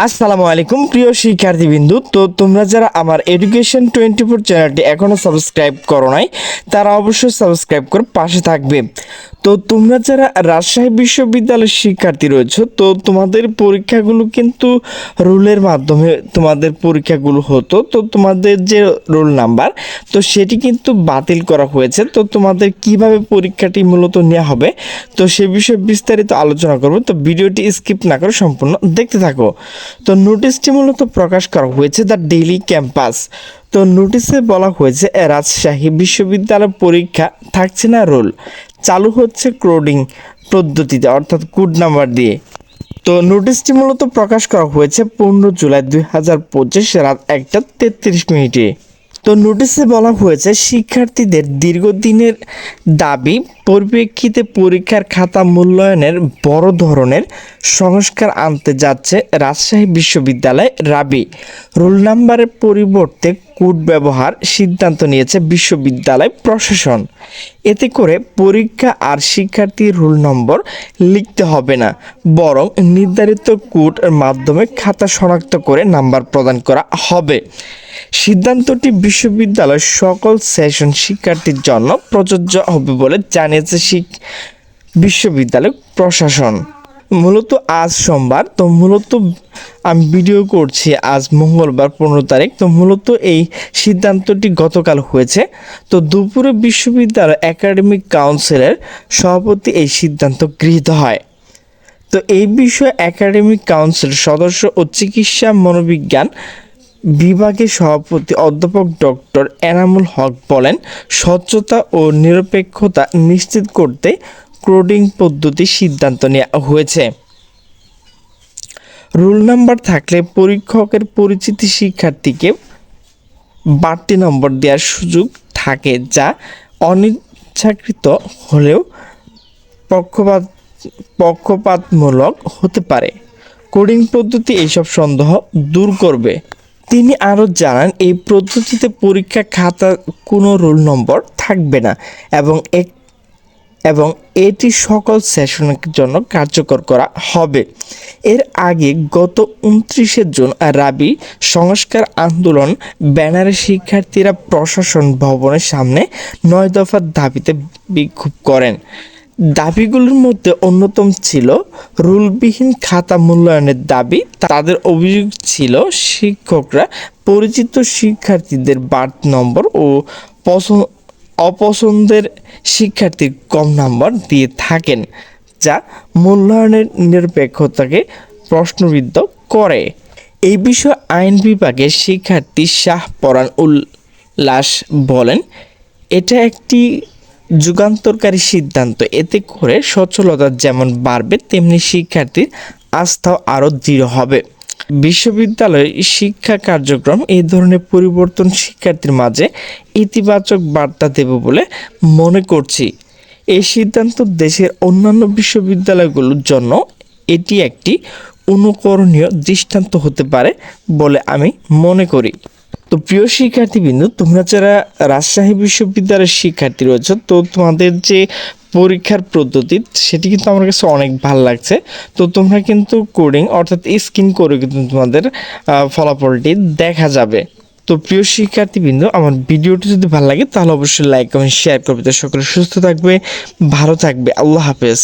আসসালামু আলাইকুম প্রিয় শিক্ষার্থীবৃন্দু। তো তোমরা যারা আমার এডুকেশন 24 চ্যানেলটি এখনও সাবস্ক্রাইব করো নাই তারা অবশ্যই সাবস্ক্রাইব করে পাশে থাকবে। তো তোমরা যারা রাজশাহী বিশ্ববিদ্যালয়ের শিক্ষার্থী রয়েছে, তো তোমাদের পরীক্ষাগুলো কিন্তু রুলের মাধ্যমে তোমাদের পরীক্ষাগুলো হতো। তো তোমাদের যে রোল নাম্বার, তো সেটি কিন্তু বাতিল করা হয়েছে। তো তোমাদের কিভাবে পরীক্ষাটি মূলত নেওয়া হবে, তো সে বিষয়ে বিস্তারিত আলোচনা করব। তো ভিডিওটি স্কিপ না করে সম্পূর্ণ দেখতে থাকো। তো নোটিশটি মূলত প্রকাশ করা হয়েছে দ্য ডেইলি ক্যাম্পাস। তো নোটিশে বলা হয়েছে রাজশাহী বিশ্ববিদ্যালয় পরীক্ষা থাকছে না রোল, চালু হচ্ছে কোডিং পদ্ধতিতে অর্থাৎ কোড নাম্বার দিয়ে। তো নোটিশটি মূলত প্রকাশ করা হয়েছে 15 জুলাই 2025 রাত 1:33। তো নোটিশে বলা হয়েছে শিক্ষার্থীদের দীর্ঘদিনের দাবি পরিপ্রেক্ষিতে পরীক্ষার খাতা মূল্যায়নের বড় ধরনের সংস্কার আনতে যাচ্ছে রাজশাহী বিশ্ববিদ্যালয়। রাবি রোল নাম্বারের পরিবর্তে কোড ব্যবহার সিদ্ধান্ত নিয়েছে বিশ্ববিদ্যালয় প্রশাসন। এতে করে পরীক্ষা আর শিক্ষার্থীর রোল নম্বর লিখতে হবে না, বরং নির্ধারিত কোডের মাধ্যমে খাতা শনাক্ত করে নাম্বার প্রদান করা হবে। সিদ্ধান্তটি বিশ্ববিদ্যালয়ের সকল সেশন শিক্ষার্থীর জন্য প্রযোজ্য হবে বলে জানিয়েছে বিশ্ববিদ্যালয় প্রশাসন। মূলত আজ সোমবার, তো মূলত আমি ভিডিও করছি আজ মঙ্গলবার 15 তারিখ। তো মূলত এই সিদ্ধান্তটি গতকাল হয়েছে। তো দুপুরে বিশ্ববিদ্যালয় একাডেমিক কাউন্সিলের সভাপতি এই সিদ্ধান্ত গৃহীত হয়। তো এই বিষয়ে একাডেমিক কাউন্সিল সদস্য ও চিকিৎসা মনোবিজ্ঞান বিভাগের সভাপতি অধ্যাপক ডক্টর এনামুল হক বলেন, স্বচ্ছতা ও নিরপেক্ষতা নিশ্চিত করতে কোডিং পদ্ধতির সিদ্ধান্ত নেওয়া হয়েছে। রোল নাম্বার থাকলে পরীক্ষকের পরিচিতি শিক্ষার্থীকে বাড়তি নম্বর দেওয়ার সুযোগ থাকে, যা অনিচ্ছাকৃত হলেও পক্ষপাতমূলক হতে পারে। কোডিং পদ্ধতি এইসব সন্দেহ দূর করবে। তিনি আরও জানান, এই পদ্ধতিতে পরীক্ষা খাতা কোনো রোল নম্বর থাকবে না এবং এটি সকল সেশনের জন্য কার্যকর করা হবে। এর আগে গত 29 জুন রাবি সংস্কার আন্দোলন ব্যানারে শিক্ষার্থীরা প্রশাসন ভবনের সামনে 9 দফার দাবিতে বিক্ষোভ করেন। দাবিগুলোর মধ্যে অন্যতম ছিল রুলবিহীন খাতা মূল্যায়নের দাবি। তাদের অভিযোগ ছিল শিক্ষকরা পরিচিত শিক্ষার্থীদের বার্থ নম্বর ও অপছন্দের শিক্ষার্থীর কম নম্বর দিয়ে থাকেন, যা মূল্যায়নের নিরপেক্ষতাকে প্রশ্নবিদ্ধ করে। এই বিষয়ে আইন বিভাগের শিক্ষার্থী শাহপরান উল্লাস বলেন, এটা একটি যুগান্তকারী সিদ্ধান্ত। এতে করে সচ্ছলতা যেমন বাড়বে, তেমনি শিক্ষার্থীর আস্থাও আরও দৃঢ় হবে। বিশ্ববিদ্যালয়ের শিক্ষা কার্যক্রম এই ধরনের পরিবর্তন শিক্ষার্থীর মাঝে ইতিবাচক বার্তা দেবে বলে মনে করছি। এই সিদ্ধান্ত দেশের অন্যান্য বিশ্ববিদ্যালয়গুলোর জন্য এটি একটি অনুকরণীয় দৃষ্টান্ত হতে পারে বলে আমি মনে করি। তো প্রিয় শিক্ষার্থীবৃন্দু, তোমরা যারা রাজশাহী বিশ্ববিদ্যালয়ের শিক্ষার্থী রয়েছে, তো তোমাদের যে পরীক্ষার পদ্ধতি সেটি কিন্তু আমার কাছে অনেক ভালো লাগছে। তো তোমরা কিন্তু কোডিং অর্থাৎ স্ক্রিন করে কিন্তু তোমাদের ফলাফলটি দেখা যাবে। তো প্রিয় শিক্ষার্থীবৃন্দু, আমার ভিডিওটি যদি ভালো লাগে তাহলে অবশ্যই লাইক কমেন্ট শেয়ার করবে। তো সকলে সুস্থ থাকবে, ভালো থাকবে। আল্লাহ হাফেজ।